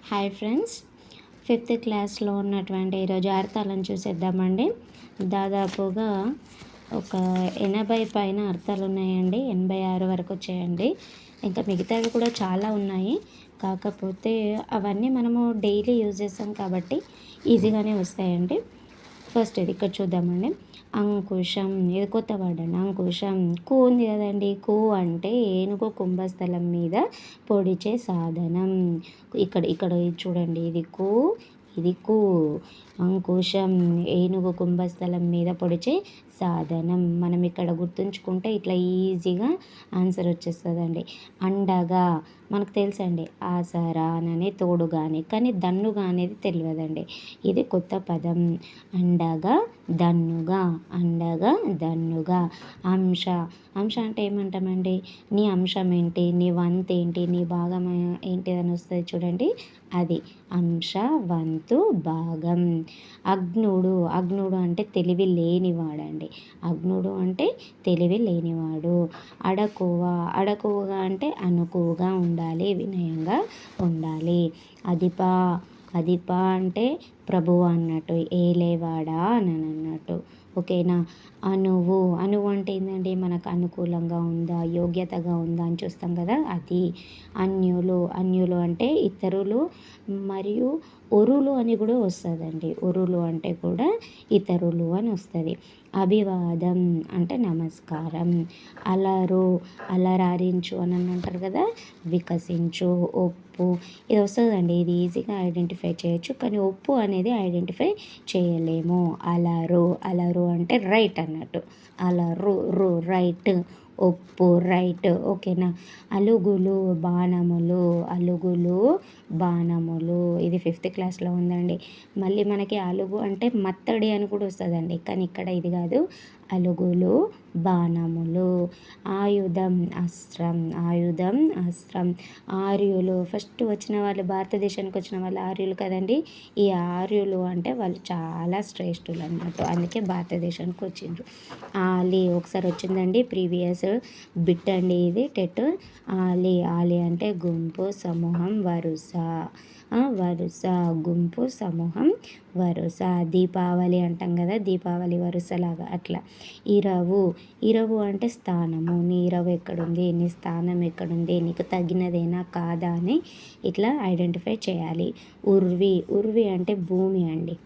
Hi friends, fifth క్లాస్లో ఉన్నటువంటి ఈరోజు అర్థాలను చూసేద్దామండి. దాదాపుగా ఒక 80 పైన అర్థాలు ఉన్నాయండి. 86 వరకు వచ్చాయండి. ఇంకా మిగతావి కూడా చాలా ఉన్నాయి. కాకపోతే అవన్నీ మనము డైలీ యూజ్ చేస్తాం కాబట్టి ఈజీగానే వస్తాయండి. ఫస్ట్ ఇది ఇక్కడ చూద్దామండి. అంకుశం, ఇది కొత్త వర్డ్ అండి. అంకుశం కు ఉంది కదండి. కు అంటే ఏనుగు కుంభస్థలం మీద పొడిచే సాధనం. ఇక్కడ ఇక్కడ ఇది చూడండి, ఇది కు, ఇది కు. అంకుశం ఏనుగు కుంభస్థలం మీద పొడిచే సాధనం. మనం ఇక్కడ గుర్తుంచుకుంటే ఇట్లా ఈజీగా ఆన్సర్ వచ్చేస్తుందండి. అండగా మనకు తెలుసండి, ఆసరా అని తోడుగాని, కానీ దన్నుగా అనేది తెలియదండి. ఇది కొత్త పదం. అండగా దన్నుగా, అండగా దన్నుగా. అంశ, అంశ అంటే ఏమంటామండి? నీ అంశం ఏంటి, నీ వంతు ఏంటి, నీ భాగం ఏంటి అని వస్తుంది చూడండి, అది అంశ, వంతు, భాగం. అగ్నుడు, అగ్నుడు అంటే తెలివి లేనివాడండి. అగ్నుడు అంటే తెలివి లేనివాడు. అడకువ, అడకువగా అంటే అనుకువగా ఉండాలి, వినయంగా ఉండాలి. అధిప, అధిప అంటే ప్రభువు అన్నట్టు, ఏలేవాడా అని అన్నట్టు. ఓకేనా. అనువు, అనువు అంటే ఏంటండి? మనకు అనుకూలంగా ఉందా, యోగ్యతగా ఉందా అని చూస్తాం కదా, అది. అన్యులు, అన్యులు అంటే ఇతరులు మరియు ఒరులు అని కూడా వస్తుందండి. ఒరులు అంటే కూడా ఇతరులు అని వస్తుంది. అభివాదం అంటే నమస్కారం. అలరు, అలరారించు అని అంటారు కదా, వికసించు. ఒప్పు, ఇది వస్తుందండి, ఇది ఈజీగా ఐడెంటిఫై చేయొచ్చు, కానీ ఒప్పు అనేది ఐడెంటిఫై చేయలేము. అలరు, అలరు అంటే రైట్ అన్నట్టు. అలరు, రు రైట్, ఒప్పు రైట్. ఓకేనా. అలుగులు, బాణములు, అలుగులు, బాణములు. ఇది ఫిఫ్త్ క్లాస్లో ఉందండి. మళ్ళీ మనకి అలుగు అంటే మత్తడి అని కూడా వస్తుందండి, కానీ ఇక్కడ ఇది కాదు. అలుగులు, బాణములు. ఆయుధం, అస్త్రం, ఆయుధం, అస్త్రం. ఆర్యులు, ఫస్ట్ వచ్చిన వాళ్ళు, భారతదేశానికి వచ్చిన వాళ్ళు ఆర్యులు కదండి. ఈ ఆర్యులు అంటే వాళ్ళు చాలా శ్రేష్ఠులు అన్నట్టు, అందుకే భారతదేశానికి వచ్చిండ్రు. ఆలి, ఒకసారి వచ్చిందండి ప్రీవియస్ బిట్ అండి ఇది టెట్. ఆలి, ఆలి అంటే గుంపు, సమూహం, వరుస. వరుస, గుంపు, సమూహం, వరుస. దీపావళి అంటాం కదా, దీపావళి వరుసలాగా అట్లా. ఇరవు, ఇరవు అంటే స్థానము. నీ ఇరవు ఎక్కడుంది, నీ స్థానం ఎక్కడుంది, నీకు తగినదేనా కాదా అని ఇట్లా ఐడెంటిఫై చేయాలి. ఉర్వి, ఉర్వి అంటే భూమి అండి.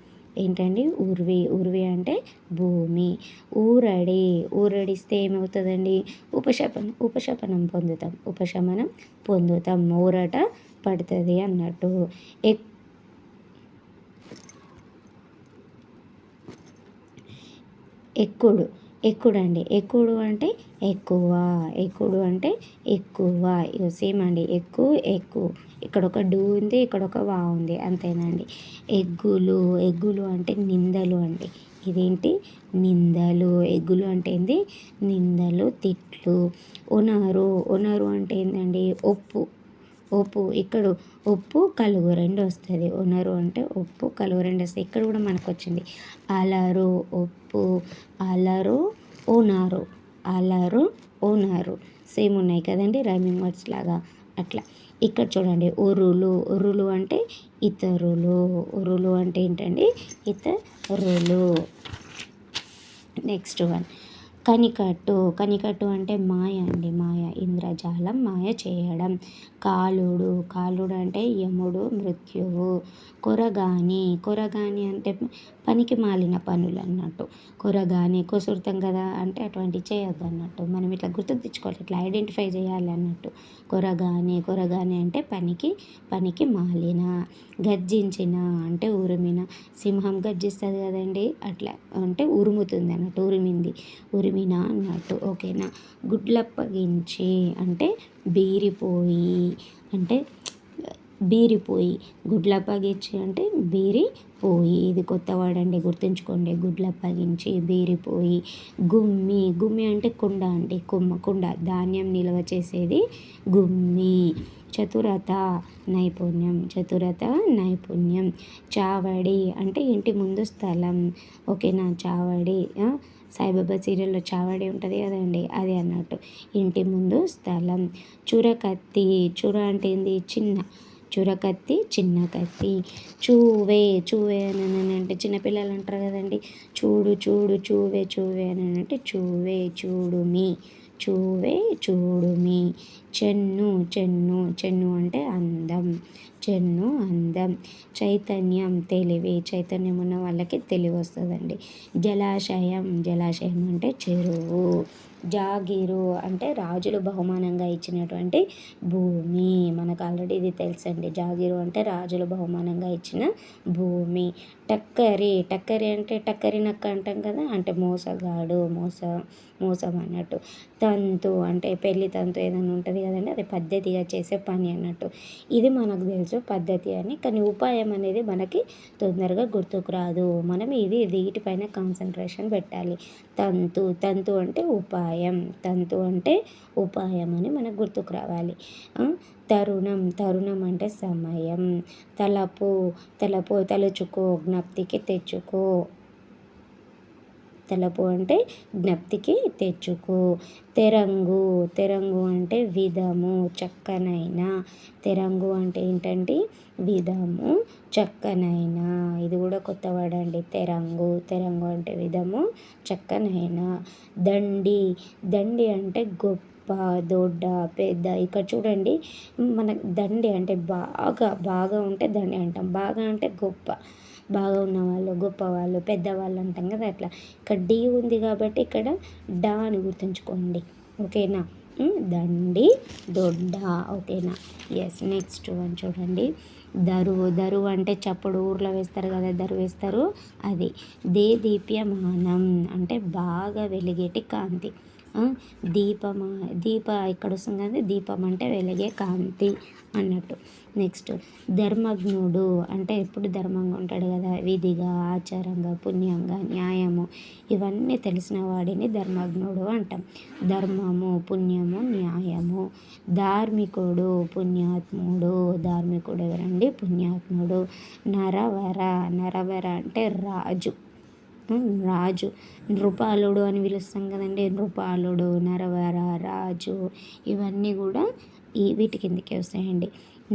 ఏంటండి? ఉర్వి, ఉర్వి అంటే భూమి. ఊరడి, ఊరడిస్తే ఏమవుతుందండి? ఉపశమనం, ఉపశమనం పొందుతాం, ఉపశమనం పొందుతాం, ఊరట పడుతుంది అన్నట్టు. ఎక్కుడు, ఎక్కుడండి. ఎక్కుడు అంటే ఎక్కువ, ఎక్కుడు అంటే ఎక్కువ. సేమ్ అండి, ఎక్కువ, ఎక్కువ. ఇక్కడ ఒక డు ఉంది, ఇక్కడ ఒక వా ఉంది, అంతేనండి. ఎగ్గులు, ఎగ్గులు అంటే నిందలు అండి. ఇదేంటి? నిందలు. ఎగ్గులు అంటే ఏంది? నిందలు, తిట్లు. ఒనరు, ఒనరు అంటే ఏంటండి? ఒప్పు, ఒప్పు. ఇక్కడ ఒప్పు కలుగు రెండు వస్తుంది. ఒనరు అంటే ఒప్పు కలుగు రెండు వస్తాయి. ఇక్కడ కూడా మనకు వచ్చింది. అలరు, ఒప్పు, అలరు, ఓనారు, అలరు, ఓనారు. సేమ్ ఉన్నాయి కదండి, రైమింగ్ వర్డ్స్ లాగా అట్లా. ఇక్కడ చూడండి, ఒరులు, ఒరులు అంటే ఇతరులు. ఒరులు అంటే ఏంటండి? ఇతరులు. నెక్స్ట్ వన్, కనికట్టు, కనికట్టు అంటే మాయ అండి, మాయ, ఇంద్రజాలం, మాయ చేయడం. కాలుడు, కాలుడు అంటే యముడు, మృత్యువు. కొరగాని, కొరగాని అంటే పనికి మాలిన పనులు అన్నట్టు. కొరగాని, కొసురుతాం కదా అంటే అటువంటివి చేయొద్దు అన్నట్టు. మనం ఇట్లా గుర్తుకు తెచ్చుకోవాలి, ఇట్లా ఐడెంటిఫై చేయాలి అన్నట్టు. కొరగాని, కొరగాని అంటే పనికి, పనికి మాలిన. గర్జించిన అంటే ఉరిమిన. సింహం గర్జిస్తుంది కదండి, అట్లా అంటే ఉరుముతుంది అన్నట్టు, ఉరిమింది, ఉరిమిన అన్నట్టు. ఓకేనా. గుడ్లప్పగించి అంటే బీరిపోయి, అంటే బీరిపోయి. గుడ్లప్పగించి అంటే బీరిపోయి. ఇది కొత్త వర్డ్ అండి, గుర్తుంచుకోండి. గుడ్లప్పగించి, బీరిపోయి. గుమ్మి, గుమ్మి అంటే కుండ అండి, కుండ, ధాన్యం నిల్వ చేసేది గుమ్మి. చతురత, నైపుణ్యం, చతురత, నైపుణ్యం. చావడి అంటే ఇంటి ముందు స్థలం. ఓకేనా. చావడి, సాయిబాబా సీరియల్లో చావడి ఉంటుంది కదండి, అది అన్నట్టు, ఇంటి ముందు స్థలం. చురకత్తి, చుర అంటే ఏంది? చిన్న, చురకత్తి చిన్న కత్తి. చూవే చూవే అని అంటే చిన్నపిల్లలు అంటారు కదండి, చూడు చూడు చూవే చూవే అని అంటే చూవే చూడుమి, చూవే చూడుమి. చెన్ను చెన్ను చెన్ను అంటే అందం, చెన్ను అందం. చైతన్యం తెలివి, చైతన్యం ఉన్న వాళ్ళకి తెలివి వస్తుందండి. జలాశయం జలాశయం అంటే చెరువు. జాగీరు అంటే రాజులు బహుమానంగా ఇచ్చినటువంటి భూమి. మనకు ఆల్రెడీ ఇది తెలుసండి, జాగీరు అంటే రాజులు బహుమానంగా ఇచ్చిన భూమి. టక్కరి టక్కరి అంటే టక్కరి నక్క అంటాం కదా, అంటే మోసగాడు, మోసం అన్నట్టు. తంతు అంటే పెళ్లి తంతు ఏదైనా ఉంటుంది కదండి, అది పద్ధతిగా చేసే పని అన్నట్టు. ఇది మనకు తెలుసు పద్ధతి అని, కానీ ఉపాయం అనేది మనకి తొందరగా గుర్తుకు రాదు. మనం వీటిపైన కాన్సన్ట్రేషన్ పెట్టాలి. తంతు తంతు అంటే ఉపాయం, తంతు అంటే ఉపాయం అని మనకు గుర్తుకు రావాలి. తరుణం తరుణం అంటే సమయం. తలపు తలపు తలుచుకో, జ్ఞప్తికి తెచ్చుకో. తలపు అంటే జ్ఞప్తికి తెచ్చుకో. తెరంగు తెరంగు అంటే విధము, చక్కనైన. తెరంగు అంటే ఏంటంటే విధము, చక్కనైన. ఇది కూడా కొత్త వర్డ్ అండి, తెరంగు. తెరంగు అంటే విధము, చక్కనైన. దండి దండి అంటే గొప్ప, దొడ్డ, పెద్ద. ఇక్కడ చూడండి, మన దండి అంటే బాగా ఉంటే దండి అంటాం, బాగా అంటే గొప్ప, బాగా ఉన్నవాళ్ళు, గొప్పవాళ్ళు, పెద్దవాళ్ళు అంటాం కదా, అట్లా. ఇక్కడ డి ఉంది కాబట్టి ఇక్కడ డా అని గుర్తుంచుకోండి, ఓకేనా. దండి, దొడ్డ, ఓకేనా. ఎస్, నెక్స్ట్ వన్ చూడండి. దరువు దరువు అంటే చప్పుడు, ఊర్లో వేస్తారు కదా దరువు వేస్తారు, అది. దీప్యమానం అంటే బాగా వెలిగేటి కాంతి. దీప ఇక్కడ వస్తుంది కదా, దీపం అంటే వెలిగే కాంతి అన్నట్టు. నెక్స్ట్ ధర్మజ్ఞుడు అంటే ఎప్పుడు ధర్మంగా ఉంటాడు కదా, విధిగా, ఆచారంగా, పుణ్యంగా, న్యాయము, ఇవన్నీ తెలిసిన వాడిని ధర్మజ్ఞుడు అంటాం. ధర్మము, పుణ్యము, న్యాయము. ధార్మికుడు, పుణ్యాత్ముడు. ధార్మికుడు ఎవరండి, పుణ్యాత్ముడు. నరవర నరవర అంటే రాజు, రాజు. నృపాలుడు అని పిలుస్తాం కదండి, నృపాలుడు, నరవర, రాజు, ఇవన్నీ కూడా వీటి కిందకే వస్తాయండి.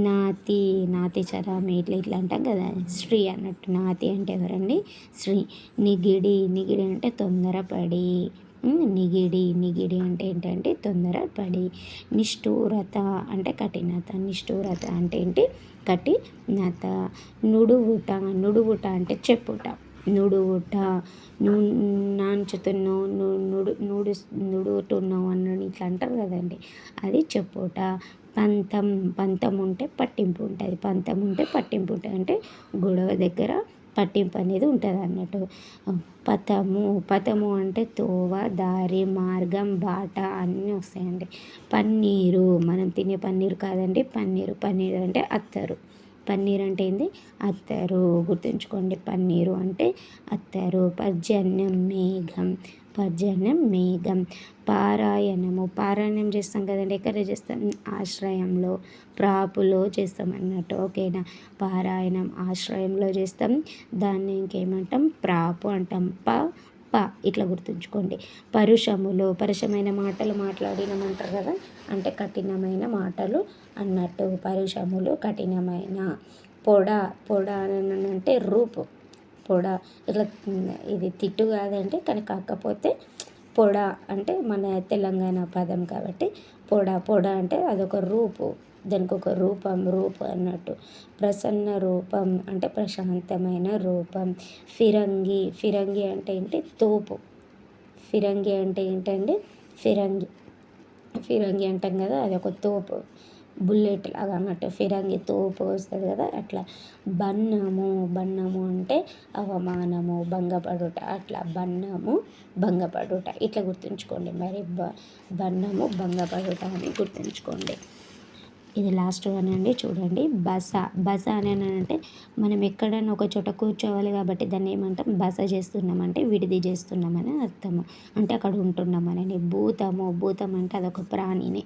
నాతి నాతి చరామి ఇట్లా ఇట్లా అంటాం కదా, స్త్రీ అన్నట్టు. నాతి అంటే ఎవరండి, స్త్రీ. నిగిడి నిగిడి అంటే తొందరపడి. నిగిడి అంటే ఏంటంటే తొందరపడి. నిష్ఠూరత అంటే కఠినత. నిష్ఠూరత అంటే ఏంటి, కఠినత. నుడువుట నుడువుట అంటే చెప్పుట. నుడువుట, నాంచుతున్నావు, నుడుతున్నావు అన్న ఇట్లా అంటారు కదండి, అది చెప్పుట. పంతం పంతం ఉంటే పట్టింపు ఉంటుంది, పంతం ఉంటే పట్టింపు ఉంటుంది, అంటే గొడవ దగ్గర పట్టింపు అనేది ఉంటుంది అన్నట్టు. పథము అంటే తోవ, దారి, మార్గం, బాట అన్నీ వస్తాయండి. పన్నీరు మనం తినే పన్నీరు కాదండి, పన్నీరు అంటే అత్తరు. పన్నీర్ అంటే ఏంది, అత్తరు, గుర్తుంచుకోండి. పన్నీరు అంటే అత్తరు. పర్జన్యం మేఘం. పారాయణం చేస్తాం కదండి, ఎక్కడ చేస్తాం, ఆశ్రయంలో, ప్రాపులో చేస్తాం అన్నట్టు, ఓకేనా. పారాయణం ఆశ్రయంలో చేస్తాం, దాన్ని ఇంకేమంటాం, ప్రాపు అంటాం. ఇట్లా గుర్తుంచుకోండి. పరుషమైన మాటలు మాట్లాడినామంటారు కదా, అంటే కఠినమైన మాటలు అన్నట్టు. పరుషములు, కఠినమైన. పొడ అని అంటే రూపు. పొడ ఇట్లా, ఇది తిట్టు కాదంటే, కానీ కాకపోతే పొడ అంటే మన తెలంగాణ పదం కాబట్టి పొడ అంటే అదొక రూపు, దానికి ఒక రూపం అన్నట్టు. ప్రసన్న రూపం అంటే ప్రశాంతమైన రూపం. ఫిరంగి అంటే ఏంటి, తోపు. ఫిరంగి అంటే ఏంటండి, ఫిరంగి అంటాం కదా, అది ఒక తోపు, బుల్లెట్ లాగా అన్నట్టు. ఫిరంగి తోపు వస్తుంది కదా, అట్లా. బన్నము అంటే అవమానము, భంగపడుట, అట్లా. భంగపడుట ఇట్లా గుర్తుంచుకోండి. మరి బన్నము, భంగపడుట అని గుర్తుంచుకోండి. ఇది లాస్ట్ వన్ అండి, చూడండి. బస అని అంటే మనం ఎక్కడైనా ఒక చోట కూర్చోవాలి కాబట్టి దాన్ని ఏమంటాం, బస చేస్తున్నామంటే విడిది చేస్తున్నామని అర్థము, అంటే అక్కడ ఉంటున్నామని. భూతం అంటే అదొక ప్రాణిని,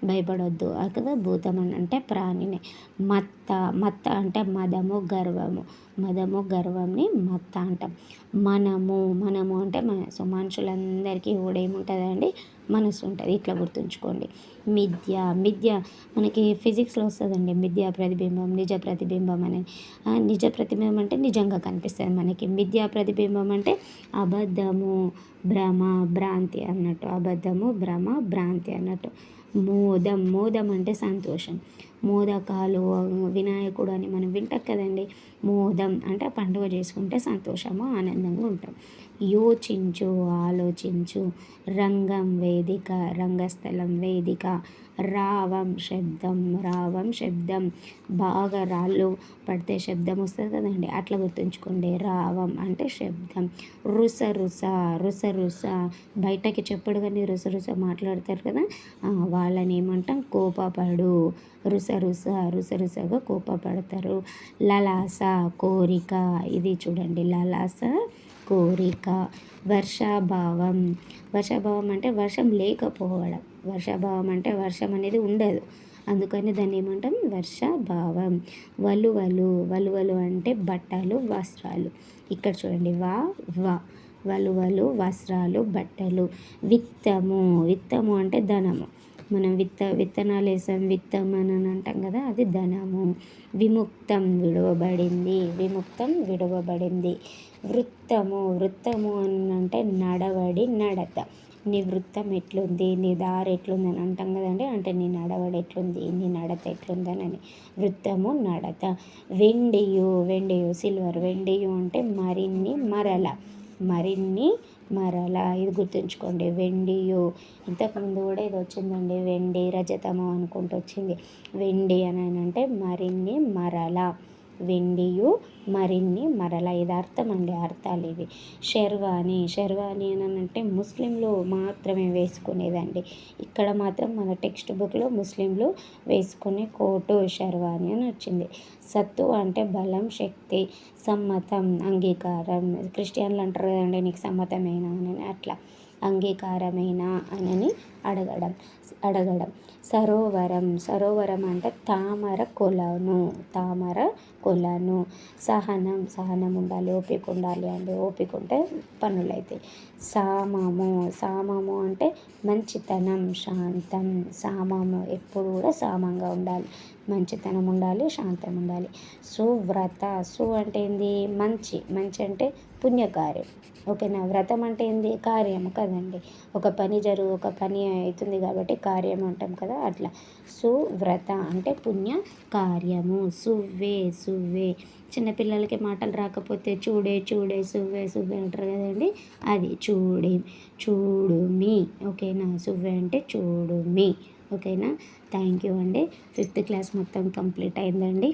భయపడొద్దు కదా. భూతం అని అంటే ప్రాణిని. మత్త, మత్త అంటే మదము గర్వము, మదము గర్వంని మత్త అంటాం. మనము, మనము అంటే మనసు. మనుషులందరికీ కూడా ఏముంటుందండి, మనసు ఉంటుంది. ఇట్లా గుర్తుంచుకోండి. మిథ్య, మిథ్య మనకి ఫిజిక్స్లో వస్తుందండి. మిథ్యా ప్రతిబింబం, నిజ ప్రతిబింబం అని. నిజ ప్రతిబింబం అంటే నిజంగా కనిపిస్తుంది మనకి. మిథ్యా ప్రతిబింబం అంటే అబద్ధము, భ్రమ, భ్రాంతి అన్నట్టు. అబద్ధము, భ్రమ, భ్రాంతి అన్నట్టు. మోదం, మోదం అంటే సంతోషం. మోదకాలు, వినాయకుడు అని మనం వింటాం కదండి. మోదం అంటే పండుగ చేసుకుంటే సంతోషము, ఆనందంగా ఉంటాం. యోచించు, ఆలోచించు. రంగం, వేదిక, రంగస్థలం, వేదిక. రావం, శబ్దం, రావం శబ్దం. బాగా రాళ్ళు పడితే శబ్దం వస్తుంది కదండి, అట్లా గుర్తుంచుకోండి. రావం అంటే శబ్దం. రుస రుస, రుస రుస బయటకి చెప్పడు కానీ రుస రుస మాట్లాడతారు కదా, వాళ్ళని ఏమంటాం, కోపపడు. రుస రుస, రుస రుసగా కోపపడతారు. లలాస, కోరిక. ఇది చూడండి, లలాస కోరిక. వర్షాభావం, వర్షాభావం అంటే వర్షం లేకపోవడం. వర్షాభావం అంటే వర్షం అనేది ఉండదు, అందుకని దాన్ని ఏమంటాం, వర్షాభావం. వలువలు, వలువలు అంటే బట్టలు, వస్త్రాలు. ఇక్కడ చూడండి, వా వలువలు, వస్త్రాలు, బట్టలు. విత్తము, విత్తము అంటే ధనము. మనం విత్తనాలు వేసాం, విత్తం అని అంటాం కదా, అది ధనము. విముక్తం, విడువబడింది, విముక్తం విడువబడింది. వృత్తము, వృత్తము అని అంటే నడవడి, నడత. నీ వృత్తం ఎట్లుంది, నీ దారి ఎట్లుంది అని అంటాం కదండి, అంటే నీ నడవడి ఎట్లుంది, నీ నడత ఎట్లుందని. వృత్తము, నడత. వెండియు, వెండియు సిల్వర్. వెండియు అంటే మరిన్ని, మరల, మరిన్ని, మరల. ఇది గుర్తుంచుకోండి, వెండియు. ఇంతకుముందు కూడా ఇది వచ్చిందండి, వెండి రజతము అనుకుంటూ వచ్చింది. వెండి అని అంటే మరిన్ని, మరల. వెండియు, మరిన్ని, మరల. ఇది అర్థం అండి, అర్థాలు ఇవి. షెర్వాని, షెర్వాని అని అంటే ముస్లింలు మాత్రమే వేసుకునేదండి. ఇక్కడ మాత్రం మన టెక్స్ట్ బుక్లో ముస్లింలు వేసుకునే కోటు షెర్వాని అని వచ్చింది. సత్తు అంటే బలం, శక్తి. సమ్మతం, అంగీకారం. క్రిస్టియన్లు అంటారు కదండి, నీకు సమ్మతమేనా అని, అట్లా అంగీకారమేనా అని అడగడం. సరోవరం, సరోవరం అంటే తామర కొలను, తామర కొలను. సహనం, సహనం ఉండాలి, ఓపిక ఉండాలి అండి. ఓపిక ఉంటే పనులు అవుతాయి. సామము, సామము అంటే మంచితనం, శాంతం. సామము ఎప్పుడు కూడా సామంగా ఉండాలి, మంచితనం ఉండాలి, శాంతం ఉండాలి. సువ్రత, సు అంటే ఏంది, మంచి. మంచి అంటే పుణ్యకార్యం, ఓకేనా. వ్రతం అంటే ఏంది, కార్యము కదండి. ఒక పని అవుతుంది కాబట్టి కార్యం అంటాం కదా, అట్లా. సువ్రత అంటే పుణ్య కార్యము. సువ్వే, సువ్వే చిన్నపిల్లలకి మాటలు రాకపోతే చూడే, చూడే, సువ్వే, సువ్వే అంటారు కదండి, అది చూడే, చూడుమి, ఓకేనా. సువ్వే అంటే చూడుమి, ఓకేనా. థ్యాంక్ యూ అండి. 5th క్లాస్ మొత్తం కంప్లీట్ అయిందండి.